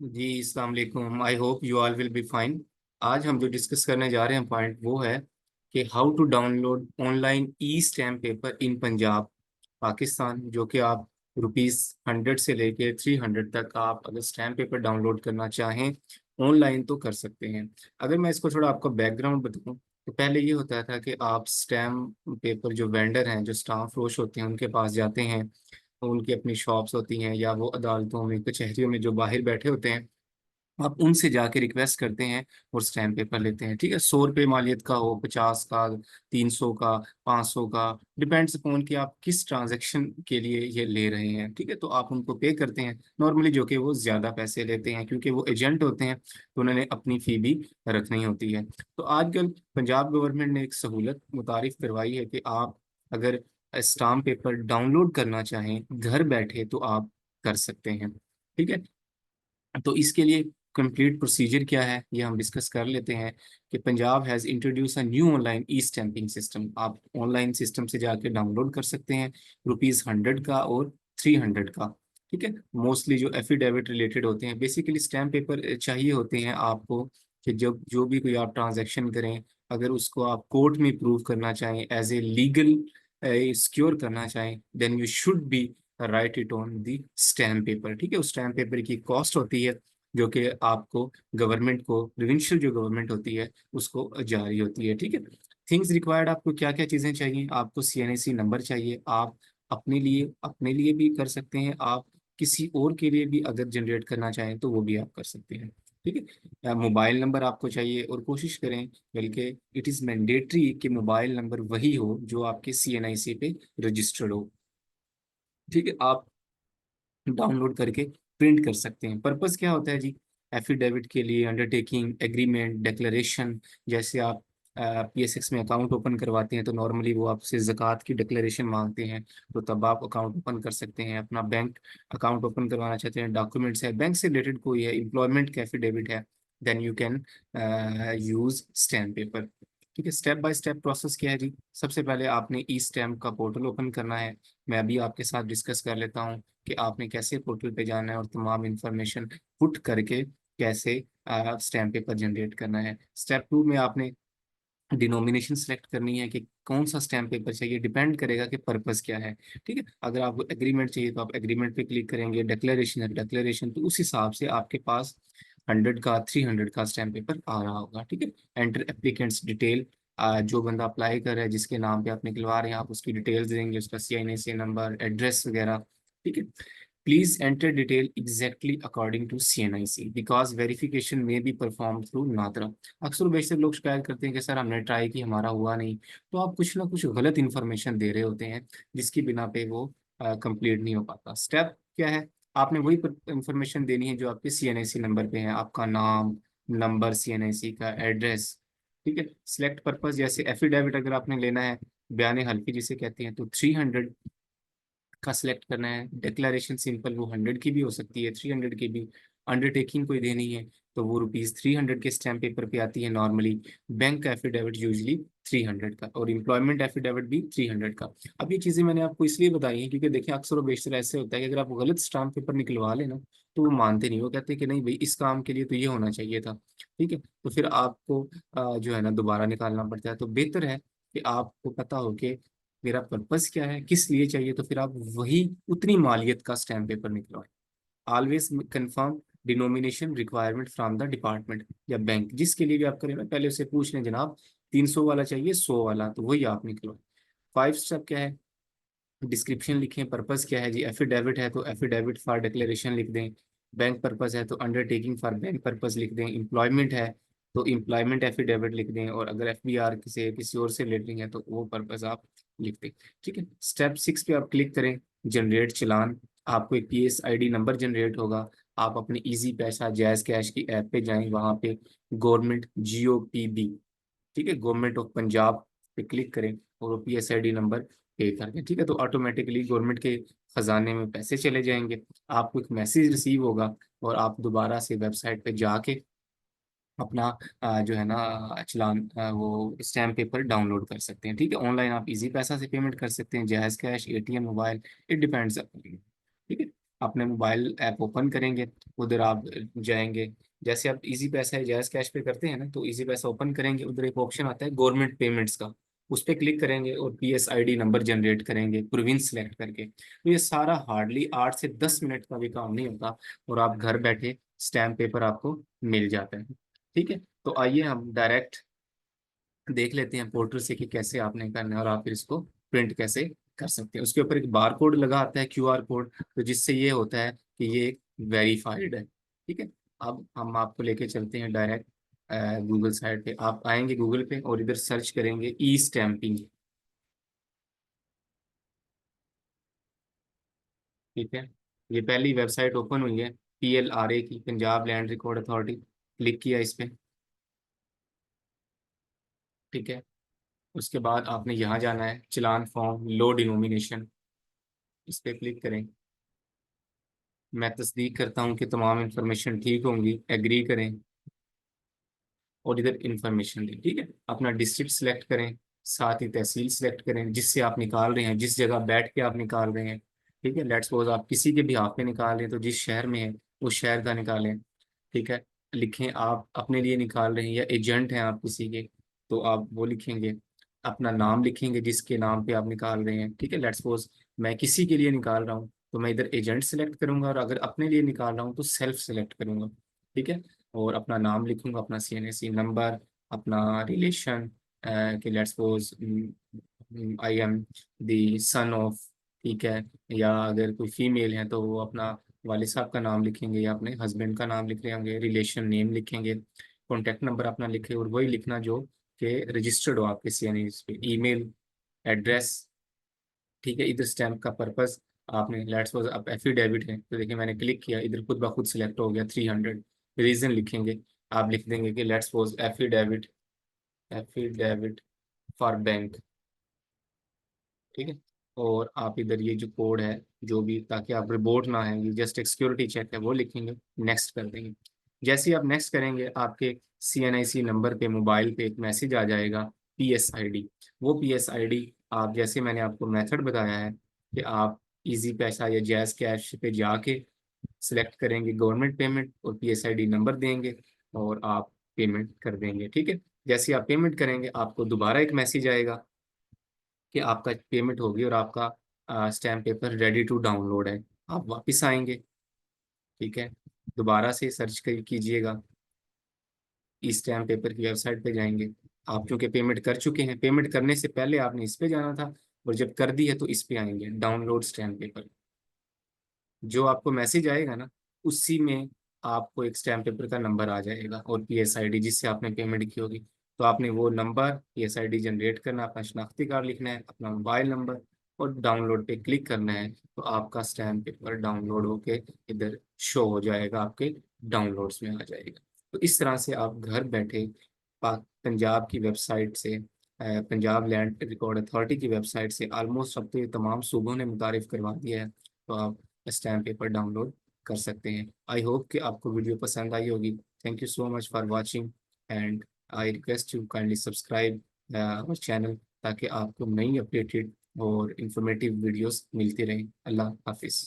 जी अस्सलाम वालेकुम। I hope you all will be fine. आज हम जो डिस्कस करने जा रहे हैं पॉइंट वो है कि how to download online e stamp paper in Punjab Pakistan, जो कि आप ₹100 से लेके 300 तक आप अगर स्टैम्प पेपर डाउनलोड करना चाहें ऑनलाइन तो कर सकते हैं। अगर मैं इसको थोड़ा आपको बैकग्राउंड बताऊं तो पहले ये होता था कि आप स्टैम्प पेपर जो वेंडर हैं, जो स्टाफ फरोश होते हैं, उनके पास जाते हैं। उनकी अपनी शॉप्स होती हैं या वो अदालतों में कचहरियों में जो बाहर बैठे होते हैं, आप उनसे जाके रिक्वेस्ट करते हैं और स्टैम्प पेपर लेते हैं। ठीक है, 100 रुपये मालियत का हो, 50 का, 300 का, 500 का, डिपेंड्स अपॉन कि आप किस ट्रांजैक्शन के लिए ये ले रहे हैं। ठीक है, तो आप उनको पे करते हैं नॉर्मली, जो कि वो ज़्यादा पैसे लेते हैं क्योंकि वो एजेंट होते हैं, तो उन्होंने अपनी फ़ी भी रखनी होती है। तो आजकल पंजाब गवर्नमेंट ने एक सहूलत मुतारिफ करवाई है कि आप अगर स्टाम्प पेपर डाउनलोड करना चाहें घर बैठे तो आप कर सकते हैं। ठीक है, तो इसके लिए कंप्लीट प्रोसीजर क्या है ये हम डिस्कस कर लेते हैं कि Punjab has introduce a new online E stamping system. आप ऑनलाइन सिस्टम से जाके डाउनलोड कर सकते हैं, ₹100 का और 300 का। ठीक है, मोस्टली जो एफिडेविट रिलेटेड होते हैं, बेसिकली स्टैम्प पेपर चाहिए होते हैं आपको कि जब जो भी कोई आप ट्रांजैक्शन करें, अगर उसको आप कोर्ट में प्रूव करना चाहें, एज ए लीगल सिक्योर करना चाहें, then you should be write it on the stamp paper. ठीक है, उस स्टैम्प पेपर की कॉस्ट होती है जो कि आपको गवर्नमेंट को, प्रोविंशियल जो गवर्नमेंट होती है उसको जारी होती है। ठीक है, थिंग्स रिक्वायर्ड, आपको क्या क्या चीज़ें चाहिए? आपको सीएनआईसी नंबर चाहिए। आप अपने लिए भी कर सकते हैं, आप किसी और के लिए भी अगर जनरेट करना चाहें तो वो भी आप कर सकते हैं। ठीक है, मोबाइल नंबर आपको चाहिए और कोशिश करें, बल्कि इट इज़ मैंडेटरी कि मोबाइल नंबर वही हो जो आपके सीएनआईसी पे रजिस्टर्ड हो। ठीक है, आप डाउनलोड करके प्रिंट कर सकते हैं। पर्पस क्या होता है जी? एफिडेविट के लिए, अंडरटेकिंग, एग्रीमेंट, डिक्लेरेशन। जैसे आप पीएसएक्स में अकाउंट ओपन करवाते हैं तो नॉर्मली वो आपसे ज़कात की डिक्लेरेशन मांगते हैं, तो तब आप अकाउंट ओपन कर सकते हैं। अपना बैंक अकाउंट ओपन करवाना चाहते हैं, डॉक्यूमेंट्स है, बैंक से रिलेटेड कोई है, एम्प्लॉयमेंट का एफिडेविट है, then you can use stamp paper. ठीक है, स्टेप बाय स्टेप प्रोसेस क्या है जी? सबसे पहले आपने ई स्टैम्प का पोर्टल ओपन करना है। मैं अभी आपके साथ डिस्कस कर लेता हूँ कि आपने कैसे पोर्टल पे जाना है और तमाम इंफॉर्मेशन पुट करके कैसे स्टैम्प पेपर जनरेट करना है। स्टेप 2 में आपने डिनोमिनेशन सेलेक्ट करनी है कि कौन सा स्टैम्प पेपर चाहिए, डिपेंड करेगा कि पर्पस क्या है। ठीक है, अगर आपको एग्रीमेंट चाहिए तो आप एग्रीमेंट पे क्लिक करेंगे, डिक्लेरेशन है डिक्लेरेशन, तो उस हिसाब से आपके पास 100 का, 300 का स्टैम्प पेपर आ रहा होगा। ठीक है, एंटर एप्लीकेंट्स डिटेल, जो बंदा अप्लाई कर रहा है, जिसके नाम पे आप निकलवा रहे हैं, आप उसकी डिटेल्स देंगे, उसका सीआईएनसी नंबर, एड्रेस वगैरह। ठीक है, please enter detail exactly according to CNIC because verification में बी परफॉर्म थ्रू नादरा। अक्सर बेशतर लोग शिकायत करते हैं कि सर हमने ट्राई की, हमारा हुआ नहीं। तो आप कुछ ना कुछ गलत इन्फॉर्मेशन दे रहे होते हैं जिसकी बिना पे वो कंप्लीट नहीं हो पाता। स्टेप क्या है? आपने वही इंफॉर्मेशन देनी है जो आपके सीएनआईसी नंबर पे है, आपका नाम, नंबर सीएनआईसी का, एड्रेस। ठीक है, सिलेक्ट पर्पस, जैसे एफिडेविट अगर आपने लेना है, बयान हल्फी जिसे कहते हैं, तो 300 का सिलेक्ट करना है। डिक्लेरेशन सिंपल, वो 100 की भी हो सकती है, 300 की भी। अंडरटेकिंग कोई देनी है तो वो ₹300 के स्टैम्प पेपर पे आती है नॉर्मली। बैंक का एफिडेविट यूजली 300 का, और एम्प्लॉयमेंट एफिडेविट भी 300 का। अब ये चीज़ें मैंने आपको इसलिए बताई हैं क्योंकि देखिए अक्सर और बेशतर ऐसे होता है कि अगर आप गलत स्टैम्प पेपर निकलवा लेना तो वो मानते नहीं, वो कहते हैं कि नहीं भाई इस काम के लिए तो ये होना चाहिए था। ठीक है, तो फिर आपको जो है ना दोबारा निकालना पड़ता है। तो बेहतर है कि आपको पता हो कि मेरा पर्पस क्या है, किस लिए चाहिए, तो फिर आप वही उतनी मालियत का स्टैम्प पेपर निकलवाएं। Always confirm denomination requirement from the department या बैंक, जिसके लिए भी आप करें ना पहले उससे पूछ लें, जनाब 300 वाला चाहिए, 100 वाला, तो वही आप निकलवाएं। 5 स्टेप क्या है? डिस्क्रिप्शन लिखें, पर्पस क्या है जी? एफिडेविट है तो एफिडेविट फॉर डिक्लेरेशन लिख दें। बैंक पर्पस है तो अंडरटेकिंग फॉर बैंक पर्पस लिख दें। एम्प्लॉयमेंट है तो एम्प्लॉयमेंट एफिडेविट लिख दें, और अगर एफबीआर से किसी और से रिलेटिंग है तो वो पर्पस आप लिख दें। ठीक है, स्टेप 6 पे आप क्लिक करें, जनरेट चालान। आपको एक पीएस आईडी नंबर जनरेट होगा। आप अपने इजी पैसा जैज कैश की ऐप पे जाएं, वहां पे गवर्नमेंट GOPB, ठीक है, गवर्नमेंट ऑफ पंजाब पे क्लिक करें और वो PSID नंबर पे कर दें। ठीक है, तो ऑटोमेटिकली गवर्नमेंट के खजाने में पैसे चले जाएंगे। आपको एक मैसेज रिसीव होगा और आप दोबारा से वेबसाइट पे जाके अपना जो है ना चलान, वो स्टैम्प पेपर डाउनलोड कर सकते हैं। ठीक है, ऑनलाइन आप इजी पैसा से पेमेंट कर सकते हैं, jazz cash, ATM, mobile, it depends upon you. ठीक है, अपने मोबाइल ऐप ओपन करेंगे, उधर आप जाएंगे। जैसे आप इजी पैसा है जायज़ कैश पे करते हैं ना, तो इजी पैसा ओपन करेंगे, उधर एक ऑप्शन आता है गवर्नमेंट पेमेंट्स का, उस पर क्लिक करेंगे और PSID नंबर जनरेट करेंगे प्रोविंस सेलेक्ट करके। तो ये सारा हार्डली 8 से 10 मिनट का भी काम नहीं होता, और आप घर बैठे स्टैम्प पेपर आपको मिल जाता है। ठीक है, तो आइए हम डायरेक्ट देख लेते हैं पोर्टल से कि कैसे आपने करना है और आप फिर इसको प्रिंट कैसे कर सकते हैं। उसके ऊपर एक बार कोड लगा आता है, QR कोड, तो जिससे ये होता है कि ये वेरीफाइड है। ठीक है, अब हम आपको लेके चलते हैं डायरेक्ट गूगल साइट पे। आप आएंगे गूगल पे और इधर सर्च करेंगे ई स्टैंपिंग। ठीक है, ये पहली वेबसाइट ओपन हुई है PLRA की, Punjab land record authority. Click किया इस पे। ठीक है, उसके बाद आपने यहाँ जाना है चलान फॉर्म लो डिनोमिनेशन, इस पे क्लिक करें। मैं तस्दीक करता हूँ कि तमाम इन्फॉर्मेशन ठीक होंगी, एग्री करें और इधर इन्फॉर्मेशन दें। ठीक है, अपना डिस्ट्रिक्ट सेलेक्ट करें, साथ ही तहसील सेलेक्ट करें जिससे आप निकाल रहे हैं, जिस जगह बैठ के आप निकाल रहे हैं। ठीक है, लेट्स सपोज आप किसी के भी हाथ में निकाल रहे हैं, तो जिस शहर में है उस शहर का निकालें। ठीक है, लिखें आप अपने लिए निकाल रहे हैं या एजेंट हैं आप किसी के, तो आप वो लिखेंगे। अपना नाम लिखेंगे जिसके नाम पे आप निकाल रहे हैं। ठीक है, लेट्स सपोज मैं किसी के लिए निकाल रहा हूँ, तो मैं इधर एजेंट सेलेक्ट करूंगा, और अगर अपने लिए निकाल रहा हूँ तो सेल्फ सेलेक्ट करूंगा। ठीक है, और अपना नाम लिखूंगा, अपना CNSE नंबर, अपना रिलेशन, कि let's suppose I am the son of. ठीक है, या अगर कोई फीमेल है तो वो अपना वालिद साहब का नाम लिखेंगे या अपने हस्बैंड का नाम लिख रहे होंगे, रिलेशन नेम लिखेंगे, कॉन्टैक्ट नंबर अपना लिखे, और वही लिखना जो कि रजिस्टर्ड हो आपके CNSE पे, ईमेल एड्रेस। ठीक है, इधर स्टैम्प का पर्पस आपने लेट्स सपोज आप एफिडेविट है, तो देखिए मैंने क्लिक किया, इधर खुद ब खुद सिलेक्ट हो गया 300। रीजन लिखेंगे, आप लिख देंगे कि let's suppose affidavit, affidavit for bank. ठीक है, और आप इधर ये जो कोड है जो भी, ताकि आप रिपोर्ट ना है, ये जस्ट एक सिक्योरिटी चेक है, वो लिखेंगे, नेक्स्ट कर देंगे। जैसे ही आप नेक्स्ट करेंगे, आपके CNIC नंबर पे मोबाइल पे एक मैसेज आ जाएगा PSID। वो PSID आप, जैसे मैंने आपको मेथड बताया है कि आप इजी पैसा या जैज़ कैश पे जाके सिलेक्ट करेंगे गवर्नमेंट पेमेंट और PSID नंबर देंगे, और आप पेमेंट कर देंगे। ठीक है, जैसे आप पेमेंट करेंगे आपको दोबारा एक मैसेज आएगा कि आपका पेमेंट होगी और आपका stamp paper ready to download है। आप वापस आएंगे। ठीक है, दोबारा से सर्च कीजिएगा, इस स्टैम्प पेपर की वेबसाइट पे जाएंगे। आप चूंकि पेमेंट कर चुके हैं, पेमेंट करने से पहले आपने इस पे जाना था, और जब कर दी है तो इस पे आएंगे डाउनलोड स्टैम्प पेपर। जो आपको मैसेज आएगा ना, उसी में आपको एक स्टैम्प पेपर का नंबर आ जाएगा और PSID जिससे आपने पेमेंट की होगी। तो आपने वो नंबर PSID जनरेट करना, अपना शनाख्ती कार्ड लिखना है, अपना मोबाइल नंबर, और डाउनलोड पे क्लिक करना है, तो आपका स्टैम्प पेपर डाउनलोड होके इधर शो हो जाएगा, आपके डाउनलोड्स में आ जाएगा। तो इस तरह से आप घर बैठे पंजाब की वेबसाइट से, पंजाब लैंड रिकॉर्ड अथॉरिटी की वेबसाइट से, ऑलमोस्ट अब तो ये तमाम सूबों ने मुतारिफ करवा दिया है, तो आप स्टैम्प पेपर डाउनलोड कर सकते हैं। आई होप कि आपको वीडियो पसंद आई होगी। Thank you so much for watching, and I request you kindly subscribe our channel, ताकि आपको नई अपडेटेड और इंफॉर्मेटिव वीडियोस मिलती रहें। अल्लाह हाफिज़।